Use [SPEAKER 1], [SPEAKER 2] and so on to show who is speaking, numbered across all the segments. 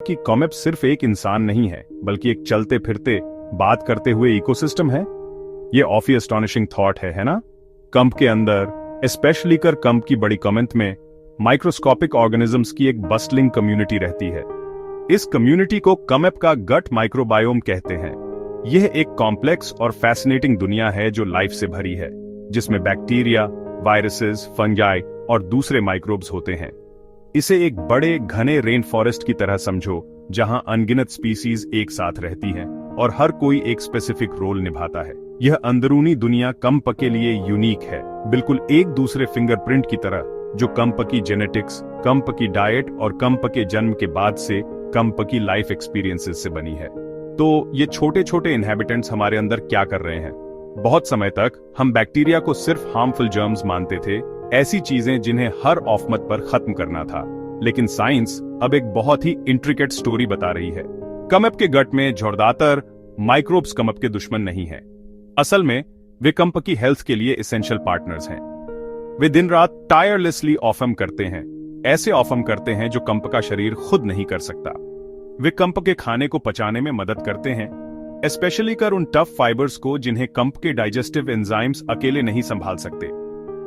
[SPEAKER 1] कि कॉमेप सिर्फ एक इंसान नहीं है, बल्कि एक चलते फिरते बात करते हुए इकोसिस्टम है। ये ऑफी एस्टॉनिशिंग थॉट है ना? कंप के अंदर, स्पेशली कर कंप की बड़ी कमेंट में, माइक्रोस्कोपिक ऑर्गेनिजम्स की एक बस्टलिंग कम्युनिटी रहती है। इस कम्युनिटी को कमेप का गट माइक्रोबायोम कहते हैं। यह एक कॉम्प्लेक्स और फैसिनेटिंग दुनिया है जो लाइफ से भरी है, जिसमें बैक्टीरिया, वायरसेस, फंजाई और दूसरे माइक्रोब्स होते हैं। इसे एक बड़े घने रेन फॉरेस्ट की तरह समझो, जहां अनगिनत स्पीसीज एक साथ रहती हैं और हर कोई एक स्पेसिफिक रोल निभाता है। यह अंदरूनी दुनिया कंप के लिए यूनिक है, बिल्कुल एक दूसरे फिंगरप्रिंट की तरह, जो कंप की जेनेटिक्स, कंप की डाइट और कंप के जन्म के बाद से कंप की लाइफ एक्सपीरियंसेस से बनी है। तो ये छोटे छोटे इनहैबिटेंट्स हमारे अंदर क्या कर रहे हैं? बहुत समय तक हम बैक्टीरिया को सिर्फ हार्मफुल जर्म्स मानते थे, ऐसी चीजें जिन्हें हर ऑफमत पर खत्म करना था। लेकिन साइंस अब एक बहुत ही इंट्रिकेट स्टोरी बता रही है। कमेप के गट में ज्यादातर माइक्रोब्स कमेप के दुश्मन नहीं हैं। असल में वे कंप की हेल्थ के लिए एसेंशियल पार्टनर्स हैं। वे दिन रात टायरलेसली ऑफम करते हैं, ऐसे ऑफम करते हैं जो कंप का शरीर खुद नहीं कर सकता। वे कंप के खाने को पचाने में मदद करते हैं, स्पेशली कर उन टफ फाइबर्स को जिन्हें कंप के डाइजेस्टिव एंजाइम्स अकेले नहीं संभाल सकते।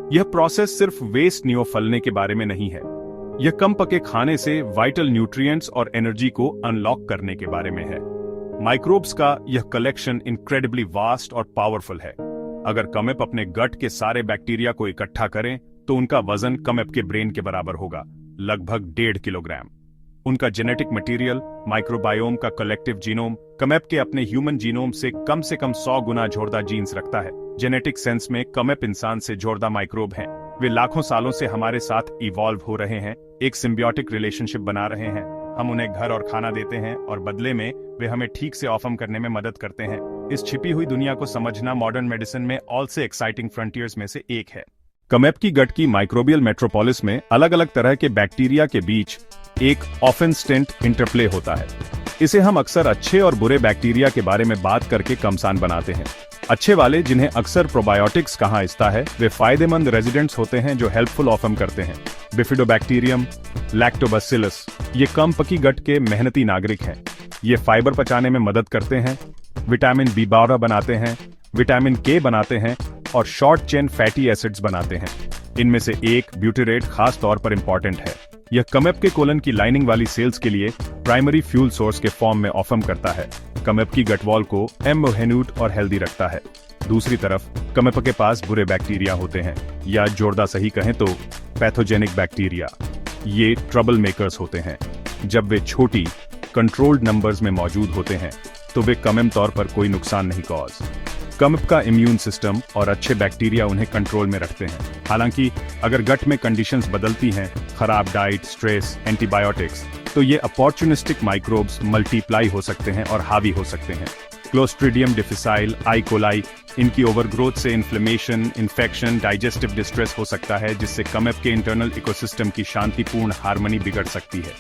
[SPEAKER 1] यह प्रोसेस सिर्फ वेस्ट नहीं फलने के बारे में नहीं है, यह कंप के खाने से वाइटल न्यूट्रिएंट्स और एनर्जी को अनलॉक करने के बारे में है। माइक्रोब्स का यह कलेक्शन इनक्रेडिबली वास्ट और पावरफुल है। अगर कमेप अपने गट के सारे बैक्टीरिया को इकट्ठा करें तो उनका वजन कमेप के ब्रेन के बराबर होगा, लगभग 1.5 किलोग्राम। उनका जेनेटिक मटेरियल, माइक्रोबायोम का कलेक्टिव जीनोम, कमेप के अपने ह्यूमन जीनोम से कम 100 गुना जोरदार जीन्स रखता है। जेनेटिक सेंस में कमेप इंसान से जोरदार माइक्रोब हैं। वे लाखों सालों से हमारे साथ इवॉल्व हो रहे हैं, एक सिम्बियोटिक रिलेशनशिप बना रहे हैं। हम उन्हें घर और खाना देते हैं और बदले में वे हमें ठीक से ऑफम करने में मदद करते हैं। इस छिपी हुई दुनिया को समझना मॉडर्न मेडिसिन में ऑल से एक्साइटिंग फ्रंटियर्स में से एक है। कमेप की गट की माइक्रोबियल मेट्रोपोलिस में अलग अलग तरह के बैक्टीरिया के बीच एक ऑफन स्टेंट इंटरप्ले होता है। इसे हम अक्सर अच्छे और बुरे बैक्टीरिया के बारे में बात करके कमसान बनाते हैं। अच्छे वाले, जिन्हें अक्सर प्रोबायोटिक्स कहा जाता है, वे फायदेमंद रेजिडेंट्स होते हैं जो हेल्पफुल ऑफम करते हैं। बिफिडोबैक्टीरियम, लैक्टोबैसिलस, ये कंप की गट के मेहनती नागरिक हैं। ये फाइबर पचाने में मदद करते हैं, विटामिन B12 बनाते हैं, विटामिन K बनाते हैं और शॉर्ट चेन फैटी एसिड्स बनाते हैं। इनमें से एक ब्यूटेरेट खास तौर पर इंपॉर्टेंट है। यह कमेप के कोलन की लाइनिंग वाली सेल्स के लिए प्राइमरी फ्यूल सोर्स के फॉर्म में ऑफम करता है। कमेप की गट वॉल को एमोहेन्यूट और हेल्दी रखता है। दूसरी तरफ कमेप के पास बुरे बैक्टीरिया होते हैं, या जोरदार सही कहें तो पैथोजेनिक बैक्टीरिया। ये ट्रबल मेकर्स होते हैं। जब वे छोटी कंट्रोल्ड नंबर्स में मौजूद होते हैं तो वे कम तौर पर कोई नुकसान नहीं कॉज। कमेप का इम्यून सिस्टम और अच्छे बैक्टीरिया उन्हें कंट्रोल में रखते हैं। हालांकि अगर गट में कंडीशंस बदलती हैं, खराब डाइट, स्ट्रेस, एंटीबायोटिक्स, तो ये अपॉर्चुनिस्टिक माइक्रोब्स मल्टीप्लाई हो सकते हैं और हावी हो सकते हैं। क्लोस्ट्रीडियम डिफिसाइल, आई कोलाई, इनकी ओवरग्रोथ से इन्फ्लेमेशन, इन्फेक्शन, डाइजेस्टिव डिस्ट्रेस हो सकता है, जिससे कमेप के इंटरनल इकोसिस्टम की शांतिपूर्ण हार्मनी बिगड़ सकती है।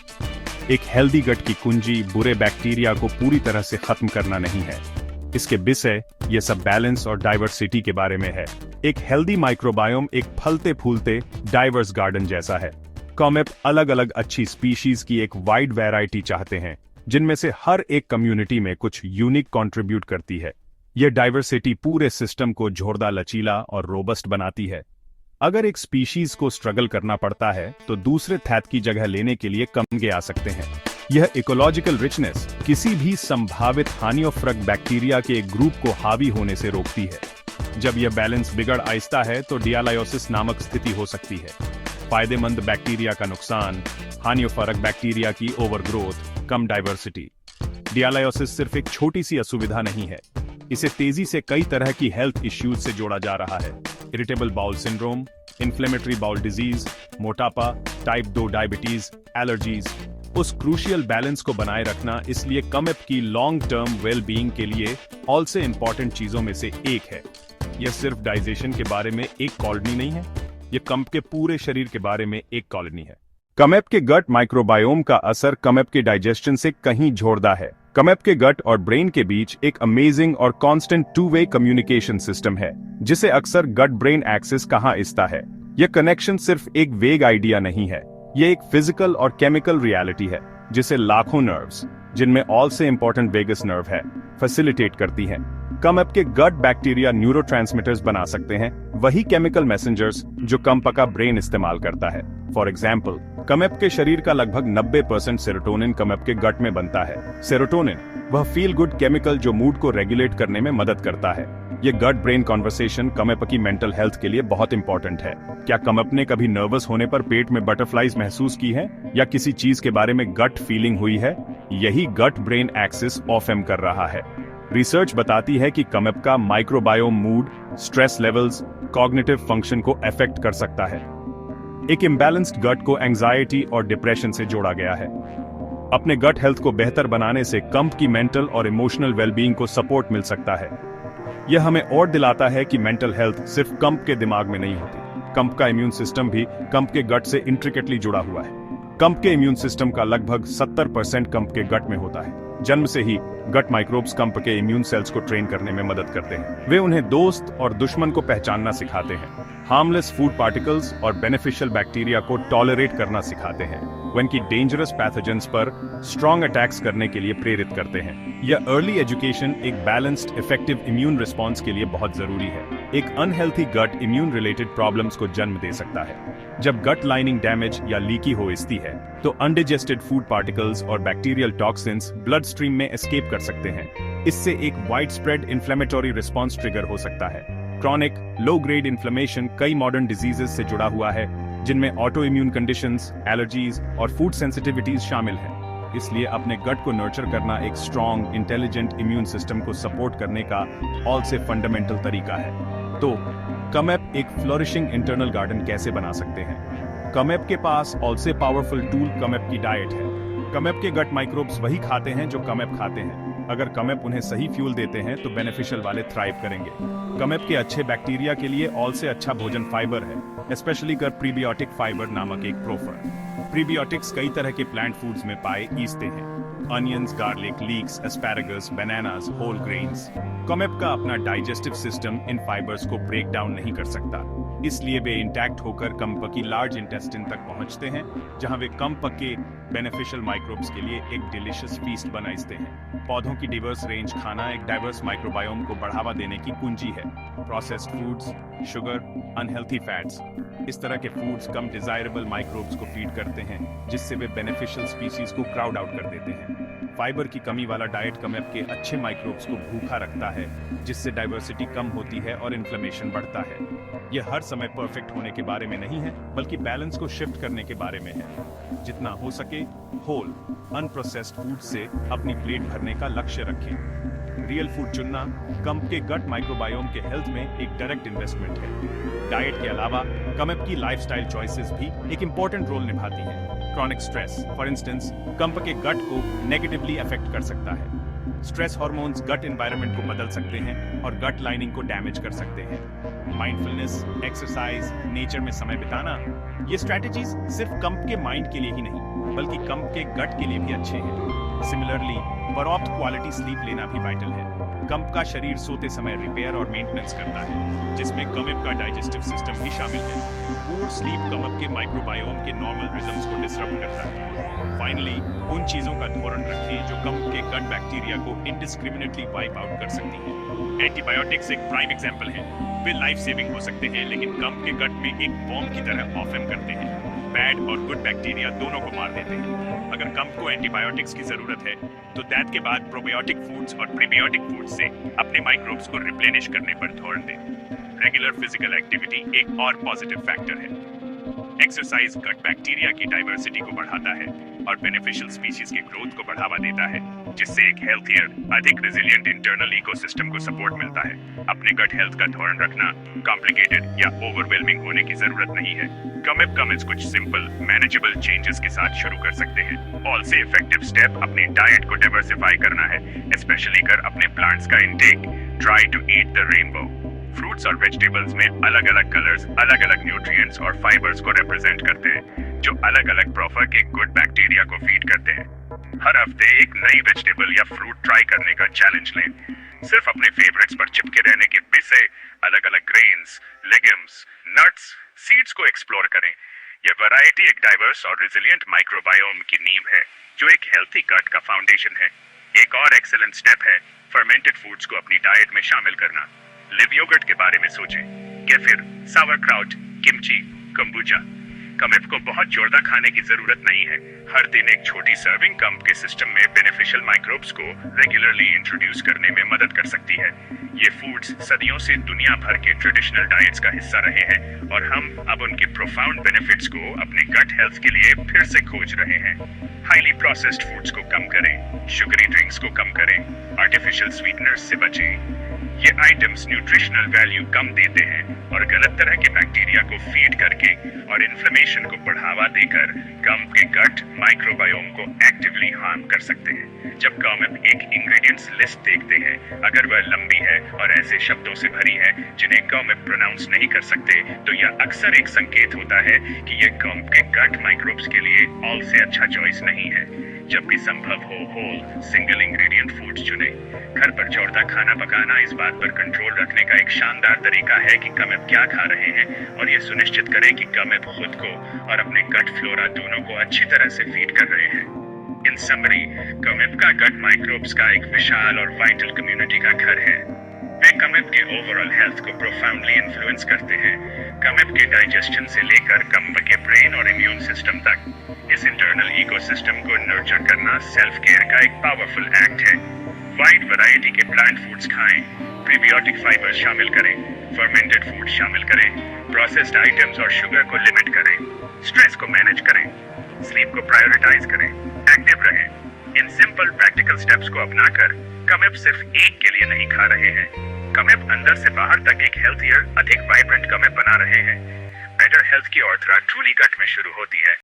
[SPEAKER 1] एक हेल्दी गट की कुंजी बुरे बैक्टीरिया को पूरी तरह से खत्म करना नहीं है, इसके विषय ये सब बैलेंस और डाइवर्सिटी के बारे में है। एक हेल्दी माइक्रोबायोम एक फलते फूलते डाइवर्स गार्डन जैसा है। कमेप अलग अलग अच्छी स्पीशीज की एक वाइड वैरायटी चाहते हैं, जिनमें से हर एक कम्युनिटी में कुछ यूनिक कंट्रीब्यूट करती है। यह डाइवर्सिटी पूरे सिस्टम को जोरदार, लचीला और रोबस्ट बनाती है। अगर एक स्पीशीज को स्ट्रगल करना पड़ता है तो दूसरे थैत की जगह लेने के लिए कमगे आ सकते हैं। यह इकोलॉजिकल रिचनेस किसी भी संभावित हानियोफरक बैक्टीरिया के एक ग्रुप को हावी होने से रोकती है। जब यह बैलेंस बिगड़ आइस्ता है तो डियालायोसिस नामक स्थिति हो सकती है। फायदेमंद बैक्टीरिया का नुकसान, हानियोफरक बैक्टीरिया की ओवरग्रोथ, कम डाइवर्सिटी। डियालायोसिस सिर्फ एक छोटी सी असुविधा नहीं है, इसे तेजी से कई तरह की हेल्थ इश्यूज से जोड़ा जा रहा है। Irritable bowel syndrome, inflammatory bowel disease, मोटापा, टाइप 2 डायबिटीज, एलर्जीज। उस क्रूशियल बैलेंस को बनाए रखना इसलिए कमेप की लॉन्ग टर्म वेल बीइंग के लिए ऑल से इंपॉर्टेंट चीजों में से एक है। यह सिर्फ डाइजेशन के बारे में एक कॉलोनी नहीं है, यह कमेप के पूरे शरीर के बारे में एक कॉलोनी है। कमेप के गट माइक्रोबायोम का असर कमेप के डाइजेशन से कहीं जोरदार है। कमेप के गट और ब्रेन के बीच एक अमेजिंग और कांस्टेंट 2-वे कम्युनिकेशन सिस्टम है, जिसे अक्सर गट ब्रेन एक्सिस कहा जाता है। यह कनेक्शन सिर्फ एक वेग आइडिया नहीं है, यह एक फिजिकल और केमिकल रियलिटी है। जिसे लाखों नर्व्स, जिनमें ऑल से इंपॉर्टेंट वेगस नर्व है, फैसिलिटेट करती है। कमअप के गट बैक्टीरिया न्यूरोट्रांसमीटर्स बना सकते हैं, वही केमिकल मैसेंजर्स जो कम पका ब्रेन इस्तेमाल करता है। फॉर एग्जाम्पल, कमअप के शरीर का लगभग 90% सेरोटोनिन कमअप के गट में बनता है। सेरोटोनिन वह फील गुड केमिकल जो मूड को रेगुलेट करने में मदद करता है। ये गट ब्रेन कॉन्वर्सेशन कमअप की मेंटल हेल्थ के लिए बहुत इंपॉर्टेंट है। क्या कमअप ने कभी नर्वस होने पर पेट में बटरफ्लाइज महसूस की है या किसी चीज के बारे में गट फीलिंग हुई है? यही गट ब्रेन एक्सिस ऑफ एम कर रहा है। रिसर्च बताती है कि कमअप का microbiome mood, stress levels, cognitive function को अफेक्ट कर सकता है। एक इम्बैलेंस्ड गट को एंजाइटी और डिप्रेशन से जोड़ा गया है। अपने गट हेल्थ को बेहतर बनाने से कम्प की मेंटल और इमोशनल वेलबींग को सपोर्ट मिल सकता है। यह हमें और दिलाता है कि मेंटल हेल्थ सिर्फ कम्प के दिमाग में नहीं होती। कम्प का इम्यून सिस्टम भी कम्प के गट से इंट्रिकेटली जुड़ा हुआ है। कम्प के इम्यून सिस्टम का लगभग 70% कम्प के गट में होता है। जन्म से ही गट माइक्रोब्स कम्प के इम्यून सेल्स को ट्रेन करने में मदद करते हैं। वे उन्हें दोस्त और दुश्मन को पहचानना सिखाते हैं, हार्मलेस फूड पार्टिकल्स और बेनिफिशियल बैक्टीरिया को टॉलरेट करना सिखाते हैं, वन की डेंजरस पैथोजेंस पर स्ट्रॉन्ग अटैक्स करने के लिए प्रेरित करते हैं। यह अर्ली एजुकेशन एक बैलेंस्ड इफेक्टिव इम्यून रिस्पॉन्स के लिए बहुत जरूरी है। एक अनहेल्थी गट इम्यून रिलेटेड प्रॉब्लम्स को जन्म दे सकता है। जब गट लाइनिंग डैमेज या लीकी हो इसती है तो अनडिजेस्टेड फूड पार्टिकल्स और बैक्टीरियल टॉक्सिन्स ब्लड स्ट्रीम में एस्केप कर सकते हैं। इससे एक wide spread inflammatory response trigger हो सकता है। क्रॉनिक लो ग्रेड इन्फ्लेमेशन कई मॉडर्न डिजीजेस से जुड़ा हुआ है, जिनमें ऑटो इम्यून कंडीशंस, एलर्जीज और फूड सेंसिटिविटीज शामिल हैं। इसलिए अपने गट को नर्चर करना एक स्ट्रॉन्ग, इंटेलिजेंट इम्यून सिस्टम को सपोर्ट करने का ऑल से फंडामेंटल तरीका है। तो कमएप एक फ्लोरिशिंग इंटरनल गार्डन कैसे बना सकते हैं? कमएप के पास ऑल से पावरफुल टूल कमएप की डाइट है। कमएप के गट माइक्रोब्स वही खाते हैं जो कमएप खाते हैं। अगर कमएप उन्हें सही फ्यूल देते हैं तो बेनिफिशियल वाले थ्राइव करेंगे। कमएप के अच्छे बैक्टीरिया के लिए ऑल से अच्छा भोजन फाइबर है, स्पेशली कर प्रीबियोटिक फाइबर नामक एक प्रोफर। प्रीबियोटिक्स कई तरह के प्लांट फूड्स में पाए ईस्ते हैं, onions, garlic, leeks, asparagus, bananas, whole grains. कमएप का अपना डाइजेस्टिव सिस्टम इन फाइबर्स को ब्रेक डाउन नहीं कर सकता, इसलिए वे इंटैक्ट होकर कम पकी लार्ज इंटेस्टिन तक पहुंचते हैं, जहां वे कम पके बेनिफिशियल माइक्रोब्स के लिए एक डिलिशियस फीस्ट बनाते हैं। पौधों की डिवर्स रेंज खाना एक डाइवर्स माइक्रोबायोम को बढ़ावा देने की कुंजी है। Processed foods, sugar, unhealthy fats, इस तरह के फूड्स कम डिजायरेबल माइक्रोब्स को फीड करते हैं, जिससे वे बेनिफिशियल स्पीसीज को क्राउड आउट कर देते हैं। फाइबर की कमी वाला डाइट कमएप के अच्छे माइक्रोब्स को भूखा रखता है, जिससे डाइवर्सिटी कम होती है और इन्फ्लेमेशन बढ़ता है। यह हर समय परफेक्ट होने के बारे में नहीं है, बल्कि बैलेंस को शिफ्ट करने के बारे में है। जितना हो सके होल, अनप्रोसेस्ड फूड से अपनी प्लेट भरने का लक्ष्य रखें। रियल फूड चुनना कमएप के गट माइक्रोबायोम के हेल्थ में एक डायरेक्ट इन्वेस्टमेंट है। डाइट के अलावा कमएप की लाइफस्टाइल चॉइसेस भी एक इंपॉर्टेंट रोल निभाती हैं। क्रॉनिक स्ट्रेस, फॉर इंस्टेंस, कमएप के गट को नेगेटिवली अफेक्ट कर सकता है। स्ट्रेस हार्मोन्स गट एनवायरनमेंट को बदल सकते हैं और गट लाइनिंग को डैमेज कर सकते हैं। माइंडफुलनेस, एक्सरसाइज, नेचर में समय बिताना, ये स्ट्रैटेजीज सिर्फ कमएप के माइंड के लिए ही नहीं, बल्कि कमएप के गट के लिए भी अच्छे हैं। सिमिलरली, पर्याप्त क्वालिटी स्लीप लेना भी वाइटल है। कमएप का शरीर सोते समय रिपेयर और मेंटेनेंस करता है, जिसमें कमएप का डाइजेस्टिव सिस्टम भी शामिल है। पूर स्लीप कमएप के माइक्रोबायोम के नॉर्मल रिदम्स को डिसरप्ट करता है। फाइनली, उन चीजों का ध्यान रखें जो कमएप के गट बैक्टीरिया को इंडिस्क्रिमिनेटली वाइप आउट कर सकती हैं। एंटीबायोटिक्स एक प्राइम एग्जांपल है। वे लाइफ सेविंग हो सकते हैं, लेकिन कमएप के गट में एक बॉम्ब की तरह ऑफेम करते हैं। बैड और गुड बैक्टीरिया दोनों को मार देते हैं। अगर कमएप को एंटीबायोटिक्स की जरूरत है, तो दैट के बाद प्रोबायोटिक फूड्स और प्रीबियोटिक फूड्स से अपने माइक्रोब्स को रिप्लेनिश करने पर ध्यान दें। रेगुलर फिजिकल एक्टिविटी एक और पॉजिटिव फैक्टर है। एक्सरसाइज गट बैक्टीरिया की डाइवर्सिटी को बढ़ाता है और बेनिफिशियल स्पीशीज के ग्रोथ को बढ़ावा देता है, जिससे एक हेल्थियर, अधिक रेजिलिएंट इंटरनल इकोसिस्टम को सपोर्ट मिलता है। अपने गट हेल्थ का ध्यान रखना कॉम्प्लिकेटेड या ओवरवेलमिंग होने की जरूरत नहीं है। कमएप कमेंट्स कुछ सिंपल, मैनेजेबल चेंजेस के साथ शुरू कर सकते हैं। ऑल से इफेक्टिव स्टेप अपनी डाइट को डाइवर्सिफाई करना है, स्पेशली कर अपने प्लांट्स का intake. Try to eat the rainbow. Fruits और वेजिटेबल्स में अलग अलग कलर्स अलग अलग न्यूट्रिएंट्स और फाइबर्स को रिप्रेजेंट करते हैं, जो अलग अलग प्रोफर के गुड बैक्टीरिया को फीड करते हैं। हर हफ्ते एक नई वेजिटेबल या फ्रूट ट्राई करने का चैलेंज लें। सिर्फ अपने फेवरेट्स पर चिपके रहने के बजाय अलग अलग ग्रेन्स, लेग्यूम्स, नट्स, सीड्स को एक्सप्लोर करें। यह वैरायटी एक डाइवर्स और रेजिलिएंट माइक्रोबायोम की नींव है, जो एक हेल्थी गट का फाउंडेशन है। एक और एक्सीलेंट स्टेप है फर्मेंटेड फूड्स को अपनी डाइट में शामिल करना। लिव योगर्ट के बारे में सोचें, केफिर, सावरक्राउट, किमची, कंबूचा। कमेप को बहुत जोरदार खाने की जरूरत नहीं है। हर दिन एक छोटी सर्विंग कम्प के सिस्टम में बेनिफिशियल माइक्रोब्स को रेगुलरली इंट्रोड्यूस करने में मदद कर सकती है। ये फूड्स सदियों से दुनिया भर के ट्रेडिशनल डाइट्स का हिस्सा रहे हैं और हम अब उनके प्रोफाउंड बेनिफिट्स को अपने गट हेल्थ के लिए फिर से खोज रहे हैं। हाईली प्रोसेस्ड फूड्स को कम करें, शुगरी ड्रिंक्स को कम करें, आर्टिफिशियल स्वीटनर्स से बचें। ये आइटम्स न्यूट्रिशनल वैल्यू कम देते हैं और गलत तरह के बैक्टीरिया को फीड करके और इन्फ्लेमेशन को बढ़ावा देकर कम्प के गट माइक्रोबायोम को एक्टिवली हार्म कर सकते हैं। जब कमेप एक इंग्रेडिएंट्स लिस्ट देखते हैं, अगर वह लंबी है और ऐसे शब्दों से भरी है जिन्हें कमेप प्रोनाउंस नहीं कर सकते, तो यह अक्सर एक संकेत होता है कि यह कम्प के गट माइक्रोब्स के लिए ऑल से अच्छा चॉइस नहीं है। जब भी संभव हो होल सिंगल इंग्रेडिएंट फूड्स चुने। घर पर जोरदार खाना पकाना इस बात पर कंट्रोल रखने का एक शानदार तरीका है कि कमेप क्या खा रहे हैं और ये सुनिश्चित करें कि कमेप खुद को और अपने गट फ्लोरा दोनों को अच्छी तरह से फीड कर रहे हैं। इन समरी, कमेप का गट माइक्रोब्स का एक विशाल और वाइटल कम्युनिटी का घर है। वे कमेप के ओवरऑल हेल्थ को प्रोफाउंडली इन्फ्लुएंस करते हैं। कमेप के डाइजेशन से लेकर कम्प के ब्रेन और इम्यून सिस्टम तक। इस इंटरनल इकोसिस्टम को नर्चर करना सेल्फ केयर का एक पावरफुल एक्ट है। वाइड वैरायटी के प्लांट फूड्स खाएं, प्रीबियोटिक फाइबर शामिल करें, फर्मेंटेड फूड शामिल करें, प्रोसेस्ड आइटम्स और शुगर को लिमिट करें, स्ट्रेस को मैनेज करें, स्लीप को प्रायोरिटाइज करें, एक्टिव रहें। इन सिंपल प्रैक्टिकल स्टेप्स को अपनाकर कमेप सिर्फ एक के लिए नहीं खा रहे हैं। कमेप अंदर से बाहर तक एक हेल्थियर, अधिक वाइब्रेंट कमेप बना रहे हैं। बेटर हेल्थ की यात्रा ट्रूली गट में शुरू होती है।